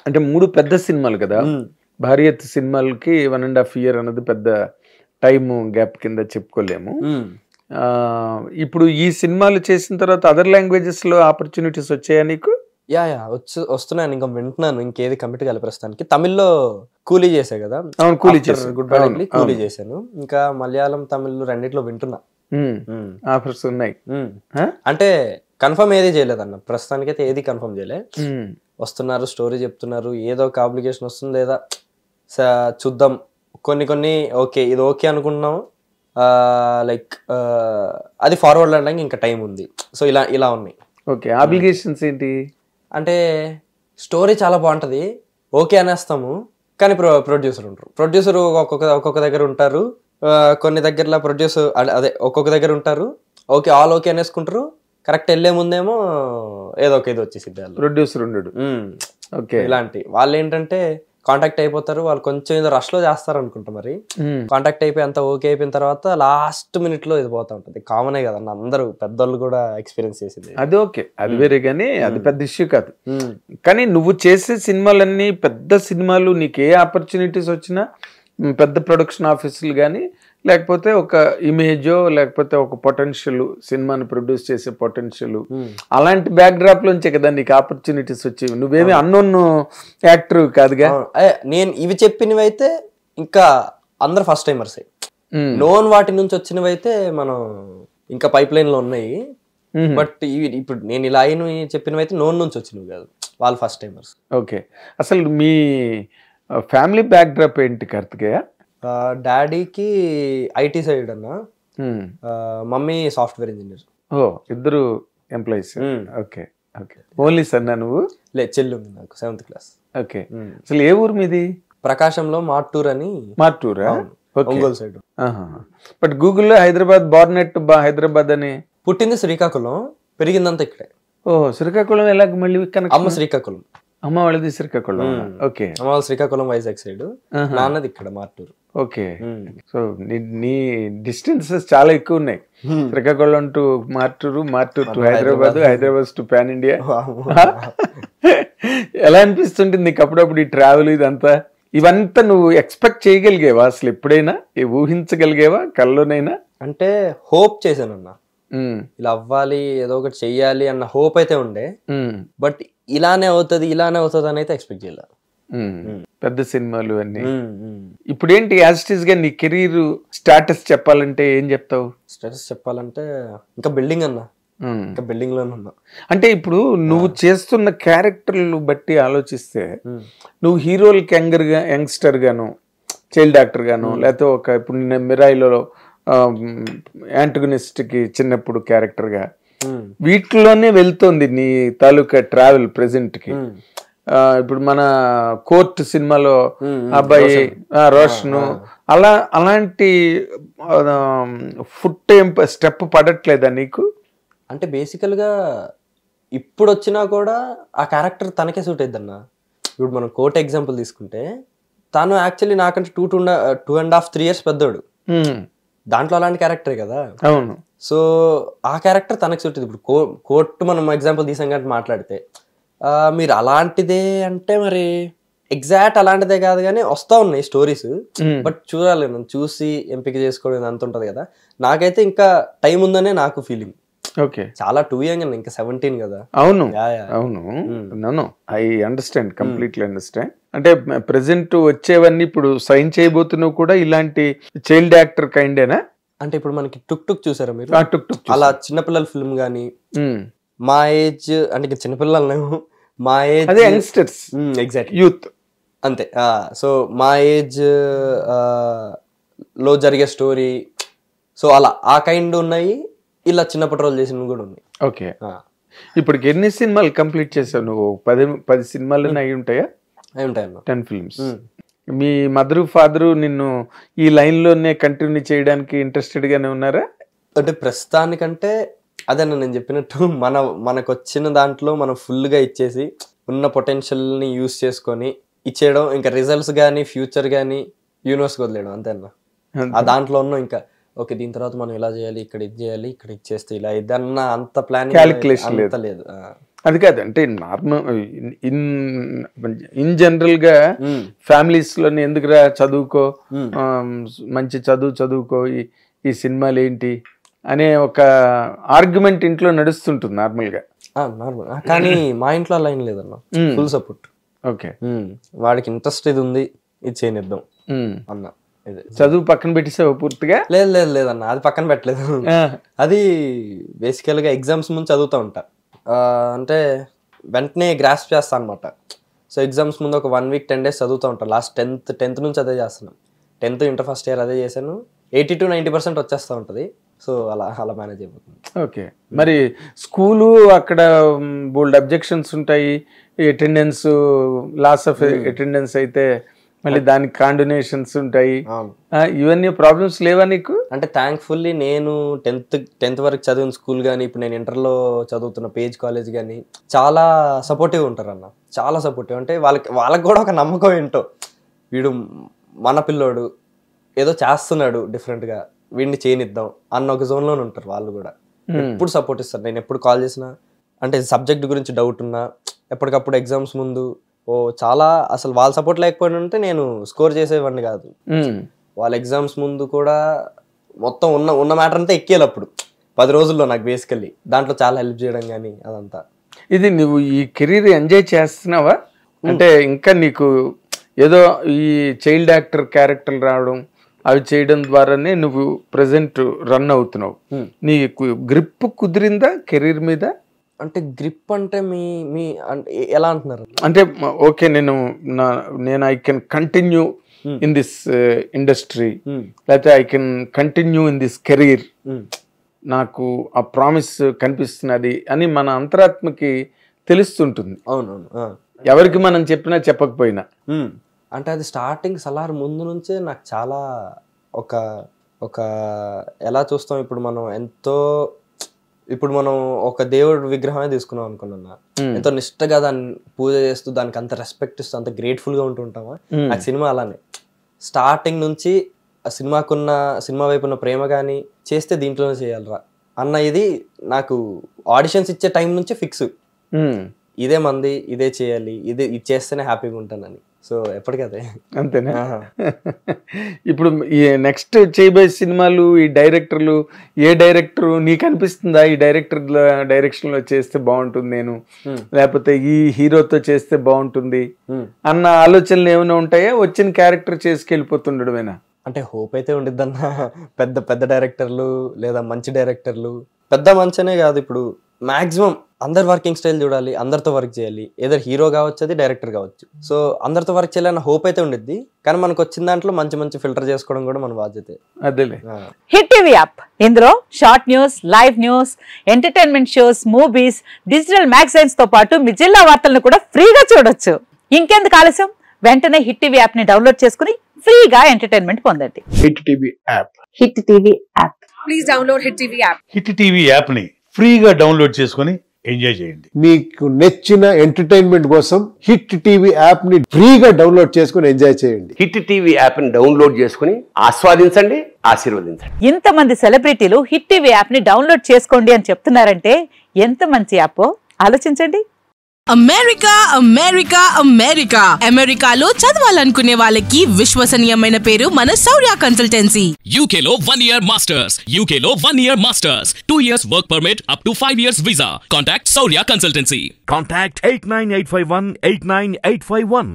అంటే 3 పెద్ద సినిమాలు కదా, భారీ ఎత్తు సినిమాలకి 1.5 year అన్నది పెద్ద టైమ్ గ్యాప్ కింద చెప్పుకోలేము. ఇప్పుడు ఈ సినిమాలు చేసిన తర్వాత అదర్ లాంగ్వేజెస్ లో ఆపర్చునిటీస్ వచ్చాయా నీకు? యా వస్తున్నాను, ఇంకా వింటున్నాను. ఇంకేది కమిట్ కాలి ప్రస్తుతానికి. తమిళ్లో కూలీ చేసా కదా, కూలీ గుడ్ బై ఢిల్లీ కూలీ చేశాను. ఇంకా మలయాళం తమిళ్ రెండిట్లో వింటున్నా. ఆఫర్స్ ఉన్నాయి అంటే కన్ఫర్మ్ ఏది చేయలేదన్న, ప్రస్తుతానికైతే ఏది కన్ఫర్మ్ చేయలే. వస్తున్నారు, స్టోరీ చెప్తున్నారు, ఏదో ఒక అప్లికేషన్ వస్తుంది లేదా చూద్దాం. కొన్ని ఓకే ఇది ఓకే అనుకుంటున్నాం, లైక్ అది ఫార్వర్డ్ అనడానికి ఇంకా టైం ఉంది. సో ఇలా ఉన్నాయి. ఓకే, అప్లికేషన్స్ ఏంటి అంటే స్టోరీ చాలా బాగుంటది, ఓకే అనేస్తాము, కానీ ప్రొడ్యూసర్ ఉంటారు. ప్రొడ్యూసర్ ఒక్కొక్క దగ్గర ఉంటారు, కొన్ని దగ్గరలో ప్రొడ్యూసర్ అదే ఒక్కొక్క దగ్గర ఉంటారు. ఓకే ఆల్ ఓకే అనేసుకుంటారు, కరెక్ట్ వెళ్ళే ముందేమో ఏదో ఒక ఇది వచ్చేసిద్ది. ప్రొడ్యూసర్ ఉండడు. ఓకే, ఇలాంటి వాళ్ళు ఏంటంటే కాంటాక్ట్ అయిపోతారు, వాళ్ళు కొంచెం ఏదో రష్ లో చేస్తారు అనుకుంటా. మరి కాంటాక్ట్ అయిపోయి అంతా ఓకే అయిపోయిన తర్వాత లాస్ట్ మినిట్ లో ఇది పోతా ఉంటది. కామనే కదన్న, అందరూ పెద్దోళ్ళు కూడా ఎక్స్పీరియన్స్ చేసింది. అది ఓకే, అది వేరే, కానీ అది పెద్ద ఇష్యూ కాదు. కానీ నువ్వు చేసే సినిమాలన్నీ పెద్ద సినిమాలు, నీకు ఏ ఆపర్చునిటీస్ వచ్చినా పెద్ద ప్రొడక్షన్ ఆఫీసులు కానీ, లేకపోతే ఒక ఇమేజో, లేకపోతే ఒక పొటెన్షియల్ సినిమాని ప్రొడ్యూస్ చేసే పొటెన్షియల్, అలాంటి బ్యాక్ డ్రాప్ లోంచే కదా నీకు ఆపర్చునిటీస్ వచ్చేవి. నువ్వేమి అన్నోన్ యాక్టర్ కాదుగా. నేను ఇవి చెప్పినవి అయితే ఇంకా అందరు ఫస్ట్ టైమర్స్, నోన్ వాటి నుంచి వచ్చినవి అయితే మనం ఇంకా పైప్ లైన్ లో ఉన్నాయి. బట్ ఇప్పుడు నేను ఇలా అయిన చెప్పినవి అయితే నోన్ నుంచి వచ్చినవి కాదు, వాళ్ళు ఫస్ట్ టైమర్స్. ఓకే, అసలు మీ ఫ్యామిలీ బ్యాక్ డ్రాప్ ఏంటి కార్తికేయ? డాడీకి ఐటీ సైడ్ అన్న, మమ్మీ సాఫ్ట్వేర్ ఇంజనీర్. ఓ, ఇద్దరు ఎంప్లాయీస్. ఓకే ఓకే, ఓన్లీ సన్నా నువ్వు? చెల్లి ఉంది నాకు, 7th క్లాస్. ఓకే, అసలు ఏ ఊరు మీది? ప్రకాశంలో మార్టూర్ అని. మార్టూరా? ఒంగోలు సైడ్. బట్ గూగుల్లో హైదరాబాద్ బార్నెట్ హైదరాబాద్ అని. పుట్టింది శ్రీకాకుళం, పెరిగిందంతా ఇక్కడే. ఓ, శ్రీకాకుళం ఎలాగ మళ్ళీ? అమ్మ శ్రీకాకుళం, అమ్మ వాళ్ళది శ్రీకాకుళం. ఓకే, అమ్మ వాళ్ళ శ్రీకాకుళం వైజాగ్ సైడ్, నాన్నది ఇక్కడ మార్టూరు. ఓకే, సో నీ డిస్టెన్సెస్ చాలా ఎక్కువ ఉన్నాయి. Srikakulam to Martur, Martur to Hyderabad, Hyderabad to pan India. ఎలా అనిపిస్తుంటుంది నీకు అప్పుడప్పుడు ఈ ట్రావెల్ ఇదంతా? ఇవంతా నువ్వు ఎక్స్పెక్ట్ చేయగలిగేవా అసలు? ఎప్పుడైనా ఊహించగలిగేవా కల్లోనైనా? అంటే హోప్ చేశానన్న, ఇలా అవ్వాలి, ఏదో ఒకటి చెయ్యాలి అన్న హోప్ అయితే ఉండే. బట్ ఇలానే అవుతుంది అని అయితే ఎక్స్పెక్ట్ చేయలే. పెద్ద సినిమాలు అన్ని. ఇప్పుడు ఏంటి యాజిటీస్ గా నీ కెరీర్ స్టాటస్ చెప్పాలంటే ఏం చెప్తావు? స్టేటస్ చెప్పాలంటే ఇంకా బిల్డింగ్ అన్న, ఇంకా బిల్డింగ్ లోనే ఉన్నా. అంటే ఇప్పుడు నువ్వు చేస్తున్న క్యారెక్టర్లు బట్టి ఆలోచిస్తే నువ్వు హీరోలకి యంగ్స్టర్ గాను, చైల్డ్ యాక్టర్ గాను, లేకపోతే ఇప్పుడు నేను మిరాయిలో యాంటగనిస్ట్ కి చిన్నప్పుడు క్యారెక్టర్ గా, వీటిలోనే వెళ్తోంది నీ తాలూకా ట్రావెల్ ప్రెసెంట్ కి. ఇప్పుడు మన కోర్ట్ సినిమాలో అబ్బాయి రోషన్, అలాంటి ఫుట్ స్టెప్ పడట్లేదా నీకు? అంటే బేసికల్ గా ఇప్పుడు వచ్చినా కూడా ఆ క్యారెక్టర్ తనకే సూట్ అయిద్ది అన్న. ఇప్పుడు మనం కోర్ట్ ఎగ్జాంపుల్ తీసుకుంటే, తను యాక్చువల్లీ నాకంటే 2.5-3 years పెద్దోడు. దాంట్లో అలాంటి క్యారెక్టరే కదా. అవును. సో ఆ క్యారెక్టర్ తనకి సూట్ అయింది. ఇప్పుడు కోర్టు మనం ఎగ్జాంపుల్ తీసాం కాబట్టి మాట్లాడితే, మీరు అలాంటిదే అంటే మరి ఎగ్జాక్ట్ అలాంటిదే కాదు, కానీ వస్తా ఉన్నాయి స్టోరీస్. బట్ చూడాలి, మనం చూసి ఎంపిక చేసుకోవడం అంత ఉంటది కదా. నాకైతే ఇంకా టైం ఉందనే నాకు ఫీలింగ్. ఓకే, చాలా టూ యంగ్ అండి, ఇంకా 17 కదా. అవును అవును, ఐ అండర్స్టాండ్, కంప్లీట్లీ అండర్స్టాండ్. అంటే ప్రెసెంట్ వచ్చేవన్నీ ఇప్పుడు సైన్ చేయబోతున్నావు కూడా ఇలాంటి చైల్డ్ యాక్టర్ కైండేనా? అంటే ఇప్పుడు మనకి టుక్ టుక్ చూసారా మీరు? టుక్ టుక్ అలా చిన్నపిల్లల ఫిల్మ్ గానీ, మా ఏజ్ అంటే ఇంకా చిన్నపిల్లలు, మా ఏజ్ అదే యంగ్స్టర్స్, ఎగ్జాక్ట్ యూత్ అంతే. సో మా ఏజ్ లో జరిగే స్టోరీ, సో అలా ఆ కైండ్ ఉన్నాయి. ఇలా చిన్నప్పటి రోజులు చేసినవి కూడా ఉన్నాయి. ఓకే, ఇప్పటికి ఎన్ని సినిమాలు కంప్లీట్ చేసావు నువ్వు? 10 సినిమాలు అయి ఉంటాయా? అయి ఉంటాయన్న, 10 films. మీ మదరు ఫాదరు నిన్ను ఈ లైన్ లోనే కంటిన్యూ చేయడానికి ఇంట్రెస్టెడ్ గానే ఉన్నారా? అంటే ప్రస్తుతానికంటే అదే నేను చెప్పినట్టు, మనకు వచ్చిన దాంట్లో మనం ఫుల్ గా ఇచ్చేసి ఉన్న పొటెన్షియల్ ని యూజ్ చేసుకొని ఇచ్చేయడం, ఇంకా రిజల్ట్స్ గానీ ఫ్యూచర్ గానీ యూనివర్స్ వదిలేయడం, అంతే అన్న. ఆ దాంట్లో ఉన్న ఇంకా ఓకే దీని తర్వాత మనం ఇలా చేయాలి, ఇక్కడ ఇది చేయాలి, ఇక్కడ ఇచ్చేస్తే ఇలా ఇదన్న అంత ప్లానింగ్ క్యాలిక్యులేషన్ లేదు. అది కాదు అంటే నార్మల్ ఇన్ జనరల్ గా ఫ్యామిలీస్ లోని ఎందుకురా చదువుకో, మంచి చదువుకో, ఈ సినిమాలు ఏంటి అనే ఒక ఆర్గ్యుమెంట్ ఇంట్లో నడుస్తుంటుంది నార్మల్ గా. కానీ మా ఇంట్లో అలా ఏం లేదన్న, ఫుల్ సపోర్ట్. ఓకే, వాడికి ఇంట్రెస్ట్ ఇది ఉంది, ఇది చేయనిద్దాం అన్న. చదువు పక్కన పెట్టేసావు పూర్తిగా? లేదన్న, అది పక్కన పెట్టలేదు. అది బేసికల్ గా ఎగ్జామ్స్ ముందు చదువుతూ ఉంటా, అంటే వెంటనే గ్రాస్ప్ చేస్తా అనమాట. సో ఎగ్జామ్స్ ముందు ఒక 1 week 10 days చదువుతూ ఉంటాను. లాస్ట్ 10th నుంచి అదే చేస్తున్నాను. 10th ఇంటర్ ఫస్ట్ ఇయర్ అదే చేశాను. 80 to 90% వచ్చేస్తూ ఉంటుంది. సో అలా మేనేజ్ అయిపోతుంది. ఓకే, మరి స్కూలు అక్కడ బోల్డ్ అబ్జెక్షన్స్ ఉంటాయి, అటెండెన్స్, లాస్ ఆఫ్ అటెండెన్స్ అయితే మళ్ళీ దానికి కాండినేషన్స్ ఉంటాయి, ఇవన్నీ ప్రాబ్లమ్స్ లేవా నీకు? అంటే థ్యాంక్ఫుల్లీ నేను 10th వరకు చదివిన స్కూల్ కానీ ఇప్పుడు నేను ఇంటర్లో చదువుతున్న పేజ్ కాలేజ్ కానీ చాలా సపోర్టివ్ ఉంటారు అన్న, చాలా సపోర్టివ్. అంటే వాళ్ళకి కూడా ఒక నమ్మకం ఏంటో, వీడు మన పిల్లోడు ఏదో చేస్తున్నాడు డిఫరెంట్గా, వీడిని చేయనిద్దాం అన్న ఒక జోన్లోనే ఉంటారు వాళ్ళు కూడా. ఎప్పుడు సపోర్ట్ ఇస్తారు. నేను ఎప్పుడు కాల్ చేసినా, అంటే సబ్జెక్ట్ గురించి డౌట్ ఉన్నా, ఎప్పటికప్పుడు ఎగ్జామ్స్ ముందు చాలా అసలు వాళ్ళ సపోర్ట్ లేకపోయినా ఉంటే నేను స్కోర్ చేసేవాడిని కాదు. వాళ్ళ ఎగ్జామ్స్ ముందు కూడా మొత్తం ఉన్న మ్యాటర్ అంతా ఎక్కేయాలి అప్పుడు 10 రోజుల్లో నాకు బేసికల్లీ దాంట్లో చాలా హెల్ప్ చేయడం కానీ అదంతా. ఇది నువ్వు ఈ కెరీర్ ఎంజాయ్ చేస్తున్నావా? అంటే ఇంకా నీకు ఏదో ఈ చైల్డ్ యాక్టర్ క్యారెక్టర్ రావడం అవి చేయడం ద్వారానే నువ్వు ప్రెసెంట్ రన్ అవుతున్నావు. నీకు గ్రిప్ కుదిరిందా కెరీర్ మీద? అంటే గ్రిప్ అంటే మీ అంటే ఎలా అంటున్నారు? అంటే ఓకే, నేను I can continue in this industry, లేకపోతే I can continue in this career, నాకు ఆ ప్రామిస్ కనిపిస్తున్నది అని మన అంతరాత్మకి తెలుస్తుంటుంది. అవునవును, ఎవరికి మనం చెప్పినా చెప్పకపోయినా. అంటే అది స్టార్టింగ్ సలార్ ముందు నుంచే నాకు చాలా ఒక ఎలా చూస్తాం, ఇప్పుడు మనం ఒక దేవుడు విగ్రహమే తీసుకున్నాం అనుకున్నా, ఎంతో నిష్టగా దాన్ని పూజ చేస్తూ దానికి అంత రెస్పెక్ట్ ఇస్తూ అంత గ్రేట్ఫుల్ గా ఉంటుంటామా, నాకు సినిమా అలానే స్టార్టింగ్ నుంచి ఆ సినిమా వైపు ఉన్న ప్రేమ కానీ చేస్తే దీంట్లోనే చేయాలరా అన్న ఇది నాకు ఆడిషన్స్ ఇచ్చే టైం నుంచి ఫిక్స్. ఇదే మంది, ఇదే చేయాలి, ఇది చేస్తేనే హ్యాపీగా ఉంటానని. సో ఎప్పటికదే అంతేనా? ఇప్పుడు ఈ నెక్స్ట్ చేయబోయే సినిమాలు ఈ డైరెక్టర్లు, ఏ డైరెక్టర్ నీకు అనిపిస్తుందా ఈ డైరెక్షన్ లో చేస్తే బాగుంటుంది, నేను లేకపోతే ఈ హీరోతో చేస్తే బాగుంటుంది అన్న ఆలోచనలు ఏమైనా ఉంటాయా? వచ్చిన క్యారెక్టర్ చేసుకెళ్ళిపోతుండడమేనా? అంటే హోప్ అయితే ఉండిద్దన్న. పెద్ద డైరెక్టర్లు లేదా మంచి డైరెక్టర్లు, పెద్ద మంచనే కాదు, ఇప్పుడు మాక్సిమం అందరు వర్కింగ్ స్టైల్ చూడాలి, అందరితో వర్క్ చేయాలి, ఏదో హీరో కావచ్చు, అది డైరెక్టర్ కావచ్చు. సో అందరితో వర్క్ చేయాలన్న హోప్ అయితే ఉండిద్ది, కానీ మనకు వచ్చిన దాంట్లో మంచి ఫిల్టర్ చేసుకోవడం కూడా మన బాధ్యతే. అదేలే. హిట్ టీవీ యాప్, ఇందులో short news, live news, entertainment shows, movies, digital magazines తో పాటు మీ జిల్లా వార్తలను కూడా ఫ్రీగా చూడొచ్చు. ఇంకెందుకు ఆలస్యం, వెంటనే హిట్ టీవీ యాప్ ని డౌన్లోడ్ చేసుకుని ఫ్రీగా ఎంటర్టైన్మెంట్ పొందండి. Hit TV app. Hit TV app. Please download hit TV app. Hit TV app ని ఫ్రీగా డౌన్లోడ్ చేసుకుని ఎంజాయ్ చేయండి. మీకు నచ్చిన ఎంటర్టైన్మెంట్ కోసం హిట్ టీవీ యాప్ ని ఫ్రీగా డౌన్లోడ్ చేసుకుని ఎంజాయ్ చేయండి. హిట్ టీవీ యాప్ ని డౌన్లోడ్ చేసుకుని ఆస్వాదించండి, ఆశీర్వదించండి. ఇంతమంది సెలబ్రిటీలు హిట్ టీవీ యాప్ ని డౌన్లోడ్ చేసుకోండి అని చెప్తున్నారంటే ఎంత మంచి యాప్ ఆలోచించండి. అమెరికాలో చదవాలనుకునే వాళ్ళకి విశ్వసనీయమైన పేరు మన శౌర్య కన్సల్టెన్సీ. UK లో 1 year masters, UK లో 1 year masters, 2 years work permit up to 5 years visa. Contact Saurya Consultancy. Contact 89851 89851.